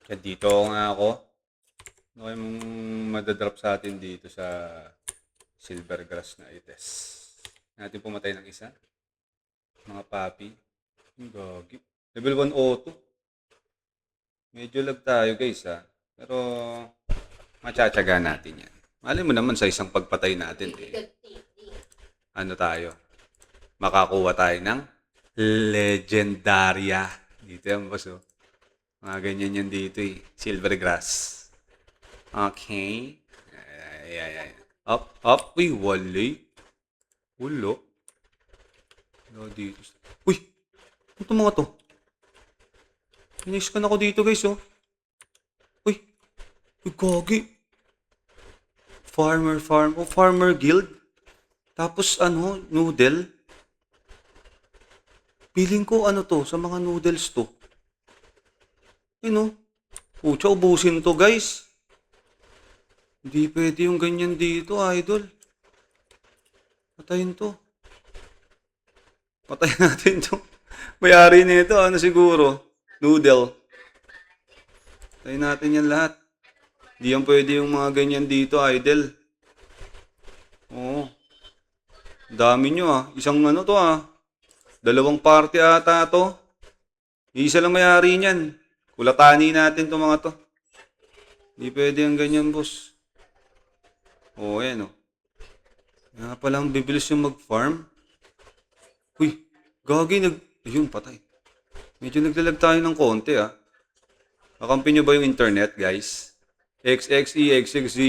Yan dito nga ako. Ano kayong madadrop sa atin dito sa Silvergrass na ites. Natin pumatay ng isa. Mga papi. Ang gagi. Level 1 auto. Medyo lag tayo guys ha. Pero matsatsaga natin yan. Malay mo naman sa isang pagpatay natin ano tayo. Makakuha tayo ng legendarya. Dito yan boss oh. Mga ganyan yan dito eh. Silvergrass. Okay. Ay. Up. Uy, wali. Ulo. Ano dito? Uy! Ito mga to. Inis ka na ako dito guys oh. Uy! Uy, gagi. Farmer guild. Tapos ano, noodle. Feeling ko ano to, sa mga noodles to. Pucha, ubusin to guys. Hindi pwede yung ganyan dito, idol. Patayin to. Patayin natin to. May-ari nito, ano siguro? Noodle. Patayin natin yan lahat. Hindi yan pwede yung mga ganyan dito, idol. Oo. Dami nyo ah. Isang ano to ah. Dalawang party ata to. Isa lang may-ari niyan. Kulatani natin to mga to. Hindi pwede yung ganyan, boss. Oo, yan oh. Nga palang bibilis yung mag-farm. Uy, gagi Ayun, patay. Medyo naglalag tayo ng konti ah. Kakampi nyo ba yung internet, guys? XXE, XXZ.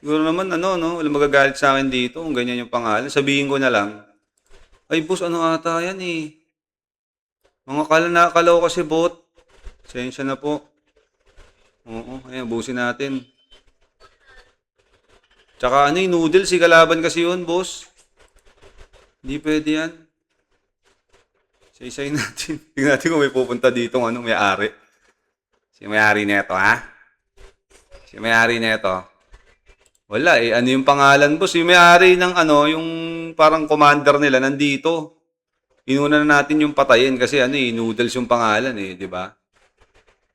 Siguro naman ano, no? Walang magagalit sa akin dito kung ganyan yung pangalan. Sabihin ko na lang. Ay, boss, ano ata yan eh. Mga kalaw kasi bot. Sensya na po. Oo, ayan, busin natin. Tsaka ano yung noodles, si kalaban kasi yun, boss. Hindi pwede yan. Isa-isayin natin. Tingnan natin kung may pupunta dito ano, may-ari. Si may-ari nito, ha? Si may-ari nito. Wala eh. Ano yung pangalan, boss? Yung may-ari ng ano, yung parang commander nila nandito. Inuna na natin yung patayin kasi ano eh, noodles yung pangalan eh, di ba?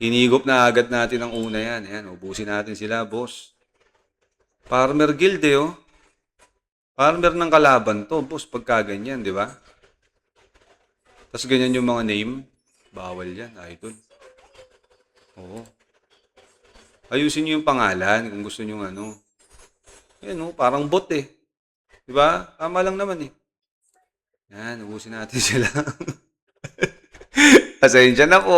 Hinigop na agad natin ang una yan. Ayan, ubusin natin sila, boss. Farmer guild eh, oh. Farmer ng kalaban to, boss, pagka ganyan, di ba? Tapos ganyan yung mga name. Bawal yan, idol. Oo. Ayusin nyo yung pangalan kung gusto nyo ano. Ayan, oh, parang bot eh. Di ba? Tama lang naman eh. Yan, ubusin natin sila. Pasensya na po.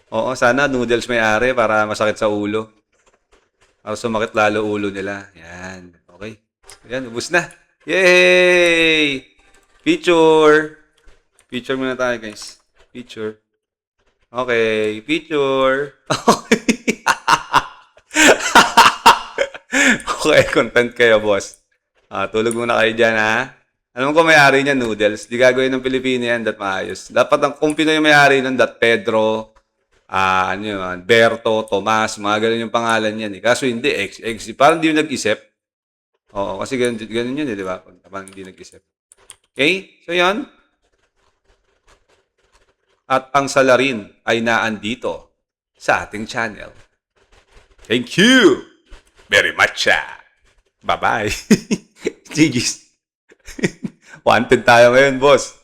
Oo, sana noodles may-ari para masakit sa ulo. Para sumakit lalo ulo nila. Yan. Okay. Yan, ubus na. Yay! Picture! Picture muna tayo, guys. Picture. Okay, picture. Okay. Okay, content kayo, boss. Tulog muna kayo dyan, ha? Alam ko may-ari niya noodles. Di gagawin ng Pilipino yan, dat maayos. Dapat kung Pinoy may-ari nun, dat Pedro, ano yun, Berto, Tomas, mga ganun yung pangalan yan. Eh. Kaso hindi, parang hindi yung nag-isip. Oo, kasi ganun yun, eh, di ba? Parang hindi nag-isip. Okay? So, yan. At ang salarin ay naandito sa ating channel. Thank you very much. Bye-bye. GG's. Wanted tayo ngayon, boss.